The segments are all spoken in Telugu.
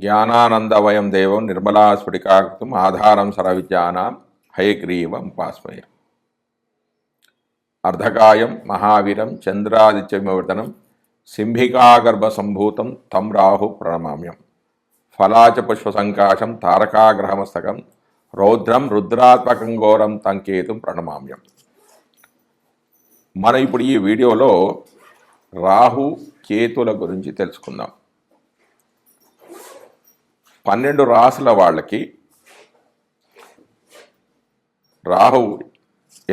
జ్ఞానానందవయం దేవం నిర్మలాస్ఫటికాకృతం ఆధారం సర్వవిద్యానాం హయగ్రీవం ఉపాస్మయ. అర్ధకాయం మహావీరం చంద్రాదిత్యమివర్తనం సింహికాగర్భ సంభూతం తం రాహు ప్రణమామ్యం. ఫలాచ పుష్పసంకాశం తారకాగ్రహమస్తకం రౌద్రం రుద్రాత్మకం ఘోరం తంకేతుం ప్రణమామ్యం. మనం ఇప్పుడు ఈ వీడియోలో రాహు కేతుల గురించి తెలుసుకుందాం. 12 రాశుల వాళ్ళకి రాహు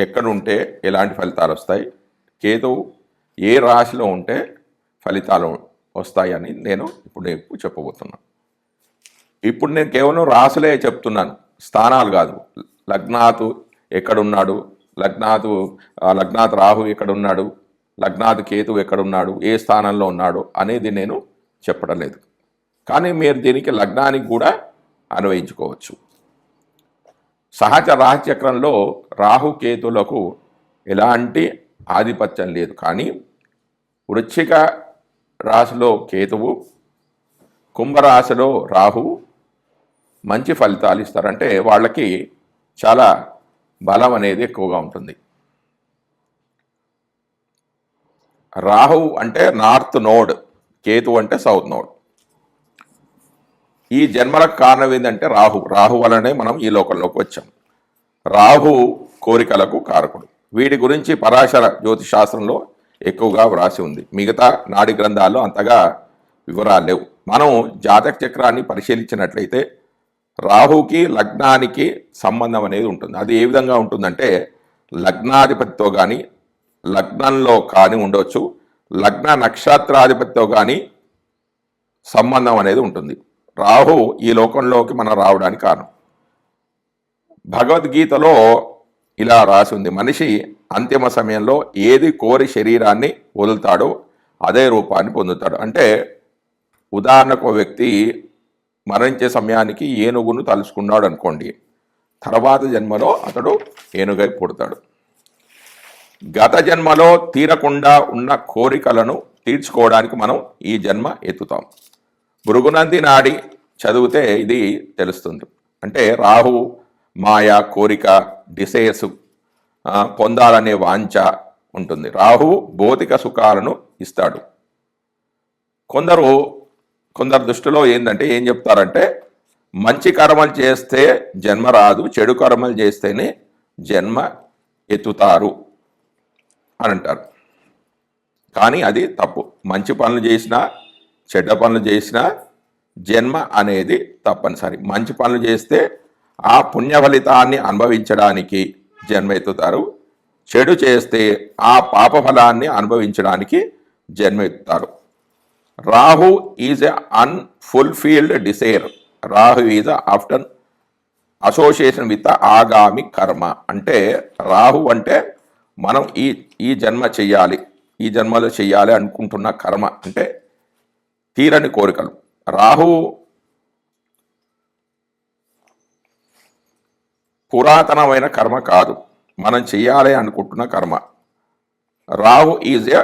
ఎక్కడుంటే ఎలాంటి ఫలితాలు వస్తాయి, కేతువు ఏ రాశిలో ఉంటే ఫలితాలు వస్తాయని నేను ఇప్పుడు చెప్పబోతున్నాను. ఇప్పుడు నేను కేవలం రాశులే చెప్తున్నాను, స్థానాలు కాదు. లగ్నాతు ఎక్కడున్నాడు, లగ్నాత్ రాహు ఎక్కడున్నాడు, లగ్నాత్ కేతువు ఎక్కడున్నాడు, ఏ స్థానంలో ఉన్నాడు అనేది నేను చెప్పడం లేదు. కానీ మీరు దీనికి లగ్నానికి కూడా అన్వయించుకోవచ్చు. సహజ రాశిచక్రంలో రాహుకేతులకు ఎలాంటి ఆధిపత్యం లేదు. కానీ వృశ్చిక రాశిలో కేతువు, కుంభరాశిలో రాహువు మంచి ఫలితాలు ఇస్తారంటే వాళ్ళకి చాలా బలం అనేది ఎక్కువగా ఉంటుంది. రాహువు అంటే నార్త్ నోడ్, కేతువు అంటే సౌత్ నోడ్. ఈ జన్మలకు కారణం ఏంటంటే రాహు వలనే మనం ఈ లోకంలోకి వచ్చాం. రాహు కోరికలకు కారకుడు. వీటి గురించి పరాశర జ్యోతిషాస్త్రంలో ఎక్కువగా వ్రాసి ఉంది. మిగతా నాడి గ్రంథాల్లో అంతగా వివరాలు లేవు. మనం జాతక చక్రాన్ని పరిశీలించినట్లయితే రాహుకి లగ్నానికి సంబంధం అనేది ఉంటుంది. అది ఏ విధంగా ఉంటుందంటే లగ్నాధిపతితో కానీ, లగ్నంలో కానీ ఉండవచ్చు, లగ్న నక్షత్రాధిపతితో కానీ సంబంధం అనేది ఉంటుంది. రాహు ఈ లోకంలోకి మనం రావడానికి కారణం. భగవద్గీతలో ఇలా రాసి ఉంది, మనిషి అంతిమ సమయంలో ఏది కోరి శరీరాన్ని వదులుతాడో అదే రూపాన్ని పొందుతాడు. అంటే ఉదాహరణకు వ్యక్తి మరణించే సమయానికి ఏనుగును తలుచుకున్నాడు అనుకోండి, తర్వాత జన్మలో అతడు ఏనుగై పుడతాడు. గత జన్మలో తీరకుండా ఉన్న కోరికలను తీర్చుకోవడానికి మనం ఈ జన్మ ఎత్తుతాం. భృగునంది నాడి చదివితే ఇది తెలుస్తుంది. అంటే రాహు మాయ, కోరిక, డిసైర్స్, పొందాలనే వాంఛ ఉంటుంది. రాహువు భౌతిక సుఖాలను ఇస్తాడు. కొందరు దృష్టిలో ఏంటంటే ఏం చెప్తారంటే మంచి కర్మలు చేస్తే జన్మ రాదు, చెడు కర్మలు చేస్తేనే జన్మ ఎత్తుతారు అని అంటారు. కానీ అది తప్పు. మంచి పనులు చేసినా చెడ్డ పనులు చేసినా జన్మ అనేది తప్పనిసరి. మంచి పనులు చేస్తే ఆ పుణ్య ఫలితాన్ని అనుభవించడానికి జన్మ ఎత్తుతారు, చెడు చేస్తే ఆ పాప ఫలాన్ని అనుభవించడానికి జన్మ ఎత్తుతారు. Rahu is a unfulfilled desire. Rahu is after association with agami karma. అంటే రాహు అంటే మనం ఈ జన్మ చెయ్యాలి, ఈ జన్మలో చెయ్యాలి అనుకుంటున్న కర్మ అంటే తీరని కోరికలు. రాహు పురాతనమైన కర్మ కాదు, మనం చెయ్యాలి అనుకుంటున్న కర్మ. రాహు ఈజ్ ఎ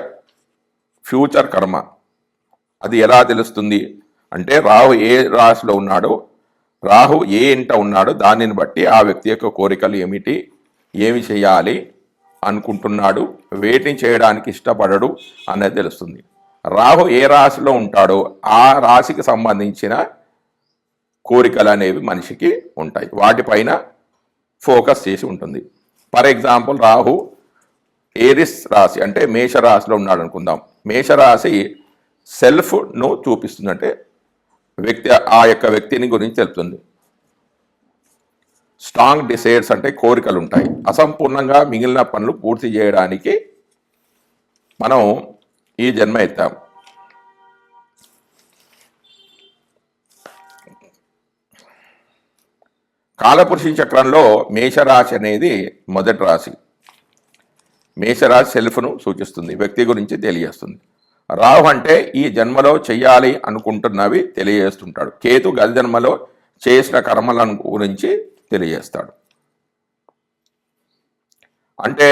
ఫ్యూచర్ కర్మ. అది ఎలా తెలుస్తుంది అంటే రాహు ఏ రాశిలో ఉన్నాడో, రాహు ఏ ఇంట ఉన్నాడో దానిని బట్టి ఆ వ్యక్తి యొక్క కోరికలు ఏమిటి, ఏమి చేయాలి అనుకుంటున్నాడు, వేటిని చేయడానికి ఇష్టపడడు అనేది తెలుస్తుంది. రాహు ఏ రాశిలో ఉంటాడో ఆ రాశికి సంబంధించిన కోరికలు అనేవి మనిషికి ఉంటాయి, వాటిపైన ఫోకస్ చేసి ఉంటుంది. ఫర్ ఎగ్జాంపుల్ రాహు ఏరిస్ రాశి అంటే మేషరాశిలో ఉన్నాడు అనుకుందాం. మేషరాశి సెల్ఫ్ను చూపిస్తుంది, అంటే ఆ యొక్క వ్యక్తిని గురించి తెలుపుతుంది. స్ట్రాంగ్ డిసైర్స్ అంటే కోరికలు ఉంటాయి. అసంపూర్ణంగా మిగిలిన పనులు పూర్తి చేయడానికి మనం ఈ జన్మ ఎత్తాం. కాలపురుష చక్రంలో మేషరాశి అనేది మొదటి రాశి. మేషరాశి సెల్ఫ్ను సూచిస్తుంది, వ్యక్తి గురించి తెలియజేస్తుంది. రాహు అంటే ఈ జన్మలో చెయ్యాలి అనుకుంటున్నవి తెలియజేస్తుంటాడు. కేతు గత జన్మలో చేసిన కర్మల గురించి తెలియజేస్తాడు. అంటే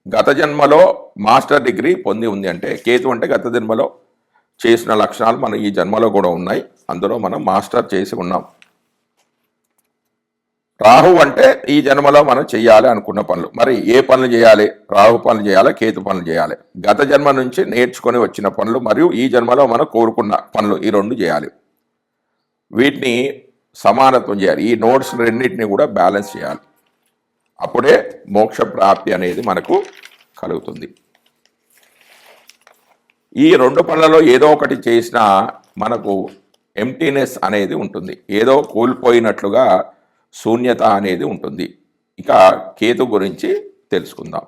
గత జన్మలో మాస్టర్ డిగ్రీ పొంది ఉంది అంటే కేతు అంటే గత జన్మలో చేసిన లక్షణాలు మన ఈ జన్మలో కూడా ఉన్నాయి. అందులో మనం మాస్టర్ చేసి ఉన్నాం. రాహు అంటే ఈ జన్మలో మనం చేయాలి అనుకున్న పనులు. మరి ఏ పనులు చేయాలి? రాహు పనులు చేయాలి, కేతు పనులు చేయాలి. గత జన్మ నుంచి నేర్చుకొని వచ్చిన పనులు మరియు ఈ జన్మలో మనం కోరుకున్న పనులు, ఈ రెండు చేయాలి. వీటిని సమానత్వం చేయాలి. ఈ నోట్స్ రెండింటిని కూడా బ్యాలెన్స్ చేయాలి. అప్పుడే మోక్ష ప్రాప్తి అనేది మనకు కలుగుతుంది. ఈ రెండు పనులలో ఏదో ఒకటి చేసినా మనకు ఎంప్టీనెస్ అనేది ఉంటుంది. ఏదో కోల్పోయినట్లుగా శూన్యత అనేది ఉంటుంది. ఇక కేతు గురించి తెలుసుకుందాం.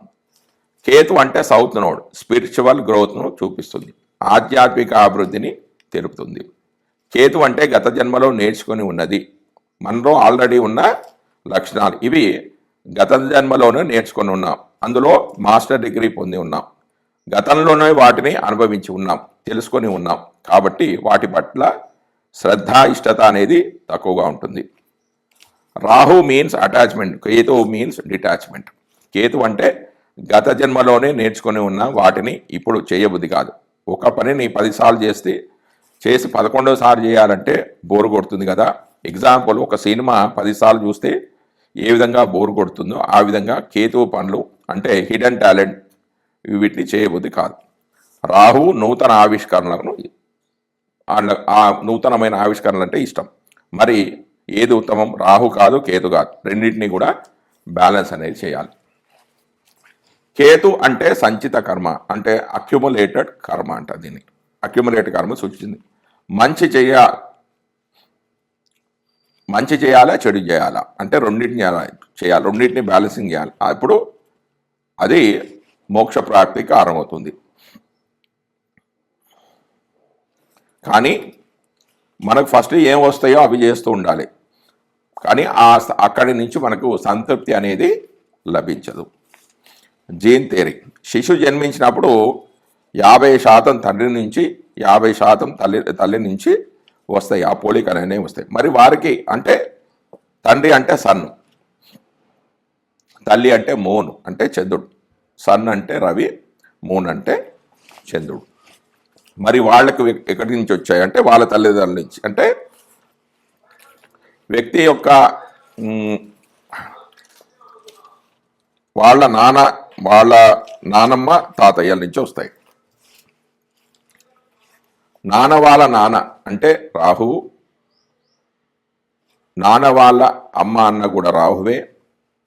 కేతు అంటే సౌత్ నోడ్, స్పిరిచువల్ గ్రోత్ను చూపిస్తుంది, ఆధ్యాత్మిక అభివృద్ధిని తెలుపుతుంది. కేతు అంటే గత జన్మలో నేర్చుకొని ఉన్నది, మనలో ఆల్రెడీ ఉన్న లక్షణాలు. ఇవి గత జన్మలోనే నేర్చుకొని ఉన్నాం, అందులో మాస్టర్ డిగ్రీ పొంది ఉన్నాం, గతంలోనే వాటిని అనుభవించి ఉన్నాం, తెలుసుకొని ఉన్నాం. కాబట్టి వాటి పట్ల శ్రద్ధ, ఇష్టత అనేది తక్కువగా ఉంటుంది. Rahu means attachment, Ketu means detachment. Ketu అంటే గత జన్మలోనే నేర్చుకొని ఉన్న వాటిని ఇప్పుడు చేయబుద్ధి కాదు. ఒక పనిని 10 సార్లు చేసి 11వ సారి చేయాలంటే బోరు కొడుతుంది కదా. ఎగ్జాంపుల్, ఒక సినిమా 10 సార్లు చూస్తే ఏ విధంగా బోరు కొడుతుందో ఆ విధంగా కేతువు పనులు అంటే హిడెన్ టాలెంట్, వీటిని చేయబుద్ధి కాదు. రాహు నూతన ఆవిష్కరణలను, ఆ నూతనమైన ఆవిష్కరణలు అంటే ఇష్టం. మరి ఏది ఉత్తమం? రాహు కాదు, కేతు కాదు, రెండింటినీ కూడా బ్యాలెన్స్ అనేది చేయాలి. కేతు అంటే సంచిత కర్మ, అంటే అక్యుములేటెడ్ కర్మ అంట. దీన్ని అక్యుములేటెడ్ కర్మ సూచించింది. మంచి చేయాలా, చెడు చేయాలా అంటే రెండింటిని చేయాలి, రెండింటిని బ్యాలెన్సింగ్ చేయాలి. అప్పుడు అది మోక్ష ప్రాప్తికి కారణమవుతుంది. కానీ మనకు ఫస్ట్ ఏం వస్తాయో అవి చేస్తూ ఉండాలి. కానీ అక్కడి నుంచి మనకు సంతృప్తి అనేది లభించదు. జీన్ థియరీ, శిశువు జన్మించినప్పుడు 50% తండ్రి నుంచి 50% తల్లి నుంచి వస్తాయి, ఆ పోలికలు అనేవి వస్తాయి. మరి వారికి అంటే తండ్రి అంటే సన్, తల్లి అంటే మూన్ అంటే చంద్రుడు, సన్ అంటే రవి, మూన్ అంటే చంద్రుడు. మరి వాళ్ళకి ఎక్కడి నుంచి వచ్చాయి అంటే వాళ్ళ తల్లిదండ్రుల నుంచి. అంటే వ్యక్తి యొక్క వాళ్ళ నానమ్మ తాతయ్యల నుంచి వస్తాయి. నాన్న వాళ్ళ నాన్న అంటే రాహువు, నాన్న వాళ్ళ అమ్మ అన్న కూడా రాహువే,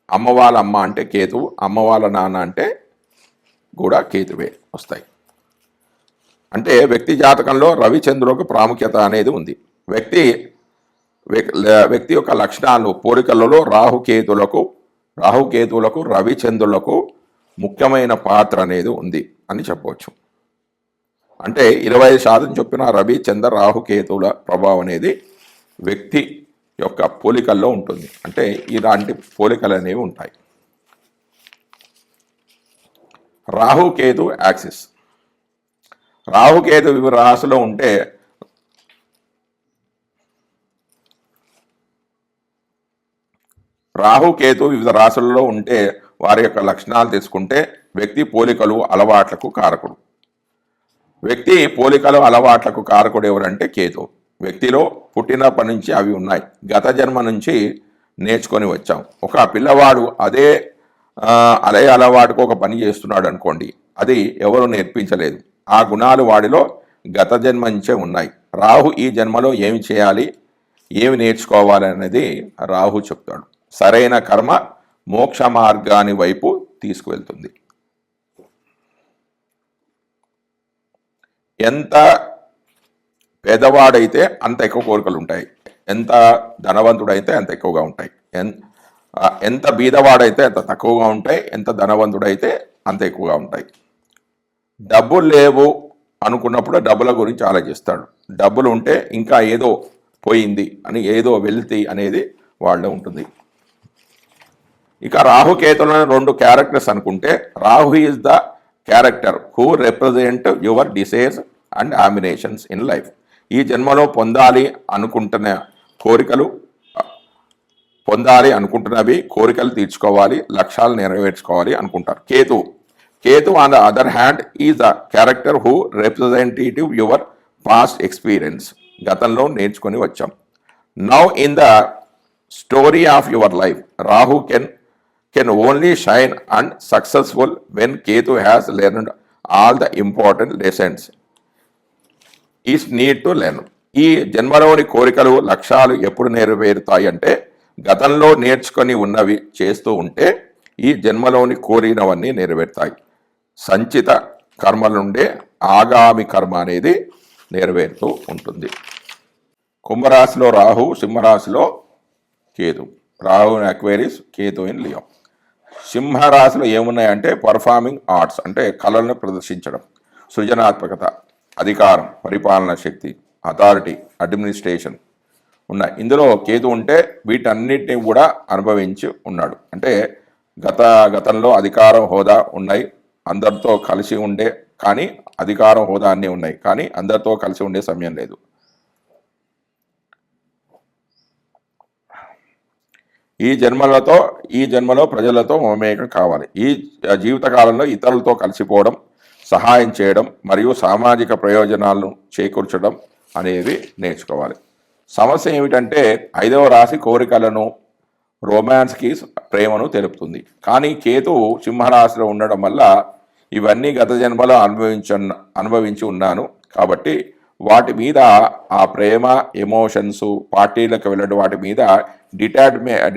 అమ్మ వాళ్ళ అమ్మ అంటే కేతువు, అమ్మ వాళ్ళ నాన్న అంటే కూడా కేతువే వస్తాయి. అంటే వ్యక్తి జాతకంలో రవిచంద్రులకు ప్రాముఖ్యత అనేది ఉంది. వ్యక్తి యొక్క లక్షణాలు, పోలికలలో రాహుకేతువులకు రవిచంద్రులకు ముఖ్యమైన పాత్ర అనేది ఉంది అని చెప్పవచ్చు. అంటే 25% చొప్పున రవి, చంద్ర, రాహుకేతువుల ప్రభావం అనేది వ్యక్తి యొక్క పోలికల్లో ఉంటుంది. అంటే ఇలాంటి పోలికలు అనేవి ఉంటాయి. రాహుకేతు యాక్సిస్, రాహుకేతు వివిధ రాశిలో ఉంటే రాహుకేతు వివిధ రాశులలో ఉంటే వారి యొక్క లక్షణాలు తీసుకుంటే వ్యక్తి పోలికలు, అలవాట్లకు కారకుడు. వ్యక్తి పోలికలు, అలవాట్లకు కారకుడు ఎవరంటే కేతు. వ్యక్తిలో పుట్టినప్పటి నుంచి అవి ఉన్నాయి, గత జన్మ నుంచి నేర్చుకొని వచ్చాం. ఒక పిల్లవాడు అదే అలవాటుకు ఒక పని చేస్తున్నాడు అనుకోండి, అది ఎవరు నేర్పించలేదు, ఆ గుణాలు వాడిలో గత జన్మ నుంచే ఉన్నాయి. రాహు ఈ జన్మలో ఏమి చేయాలి, ఏమి నేర్చుకోవాలి అనేది రాహు చెప్తాడు. సరైన కర్మ మోక్ష మార్గాని వైపు తీసుకువెళ్తుంది. ఎంత పేదవాడైతే అంత ఎక్కువ కోరికలు ఉంటాయి, ఎంత ధనవంతుడైతే అంత ఎక్కువగా ఉంటాయి, ఎంత బీదవాడైతే అంత తక్కువగా ఉంటాయి, ఎంత ధనవంతుడైతే అంత ఎక్కువగా ఉంటాయి. డబ్బులు లేవు అనుకున్నప్పుడు డబ్బుల గురించి ఆలోచిస్తాడు, డబ్బులు ఉంటే ఇంకా ఏదో పోయింది అని, ఏదో వెల్తీ అనేది వాళ్ళలో ఉంటుంది. ఇక రాహుకేతులను 2 క్యారెక్టర్స్ అనుకుంటే, Rahu is the character who represent your desires and ambitions in life. ఈ జన్మలో పొందాలి అనుకుంటున్నవి, కోరికలు తీర్చుకోవాలి, లక్ష్యాలు నెరవేర్చుకోవాలి అనుకుంటారు. Ketu on the other hand is the character who representative your past experience, గతంలో నేర్చుకొని వచ్చాం. Now in the story of your life Rahu can only shine and successful when Ketu has learned all the important lessons is need to learn. ఈ జన్మలోని కోరికలు లక్ష్యాలు ఎప్పుడు నెరవేరుతాయి అంటే గతంలో నేర్చుకొని ఉన్నవి చేస్తూ ఉంటే ఈ జన్మలోని కోరినవన్నీ నెరవేరుతాయి. సంచిత కర్మల నుండే ఆగామి కర్మ అనేది నెరవేరుతూ ఉంటుంది. కుంభరాశిలో రాహు, సింహరాశిలో Ketu. Rahu in Aquarius, Ketu in Leo. సింహరాశిలో ఏమున్నాయంటే పర్ఫార్మింగ్ ఆర్ట్స్ అంటే కళలను ప్రదర్శించడం, సృజనాత్మకత, అధికారం, పరిపాలన శక్తి, అథారిటీ, అడ్మినిస్ట్రేషన్ ఉన్నాయి. ఇందులో కేతు ఉంటే వీటన్నిటిని కూడా అనుభవించి ఉన్నాడు. అంటే గతంలో అధికారం, హోదా ఉన్నాయి, అందరితో కలిసి ఉండే, కానీ అధికారం, హోదా అన్నీ ఉన్నాయి, కానీ అందరితో కలిసి ఉండే సమయం లేదు. ఈ జన్మలో ప్రజలతో మమేకం కావాలి. ఈ జీవితకాలంలో ఇతరులతో కలిసిపోవడం, సహాయం చేయడం మరియు సామాజిక ప్రయోజనాలను చేకూర్చడం అనేవి నేర్చుకోవాలి. సమస్య ఏమిటంటే 5వ రాశి కోరికలను, రొమాన్స్కి, ప్రేమను తెలుపుతుంది. కానీ కేతు సింహరాశిలో ఉండడం వల్ల ఇవన్నీ గత జన్మలో అనుభవించి ఉన్నాను కాబట్టి వాటి మీద ఆ ప్రేమ, ఎమోషన్స్, పార్టీలకు వెళ్ళడం వాటి మీద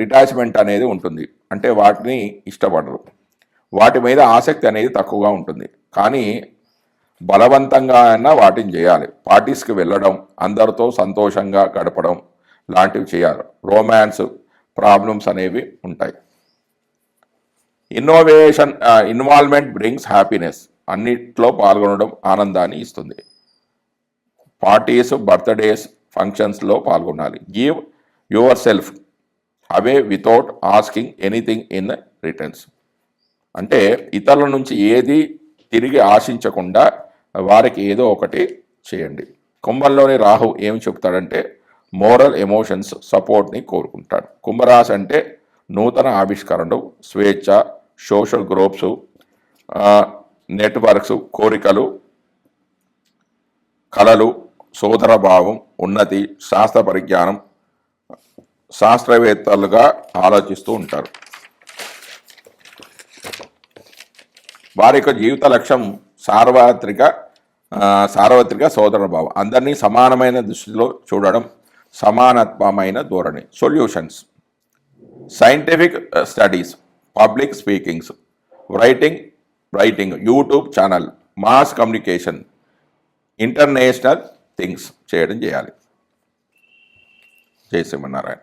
డిటాచ్మెంట్ అనేది ఉంటుంది. అంటే వాటిని ఇష్టపడరు, వాటి మీద ఆసక్తి అనేది తక్కువగా ఉంటుంది. కానీ బలవంతంగా అయినా వాటిని చేయాలి. పార్టీస్కి వెళ్ళడం, అందరితో సంతోషంగా గడపడం లాంటివి చేయాలి. రొమాన్స్ ప్రాబ్లమ్స్ అనేవి ఉంటాయి. Involvement brings happiness. అన్నిట్లో పాల్గొనడం ఆనందాన్ని ఇస్తుంది. పార్టీస్, బర్త్డేస్, ఫంక్షన్స్లో పాల్గొనాలి. Give your self away without asking anything in returns. అంటే ఇతరుల నుంచి ఏది తిరిగి ఆశించకుండా వారికి ఏదో ఒకటి చేయండి. కుంభంలోని రాహు ఏమి చెప్తాడంటే మోరల్ ఎమోషన్స్ సపోర్ట్ని కోరుకుంటాడు. కుంభరాశి అంటే నూతన ఆవిష్కరణలు, స్వేచ్ఛ, సోషల్ గ్రూప్స్, నెట్వర్క్స్, కోరికలు, కళలు, సోదర భావం, ఉన్నతి, శాస్త్ర పరిజ్ఞానం, శాస్త్రవేత్తలుగా ఆలోచిస్తూ ఉంటారు. వారి యొక్క జీవిత లక్ష్యం సార్వత్రిక సోదర భావం, అందరినీ సమానమైన దృష్టిలో చూడడం, సమానత్వమైన ధోరణి. Solutions: scientific studies, public speakings, writing, YouTube channel, mass communication, international things చేయాలి. జై శ్రీమన్నారాయణ.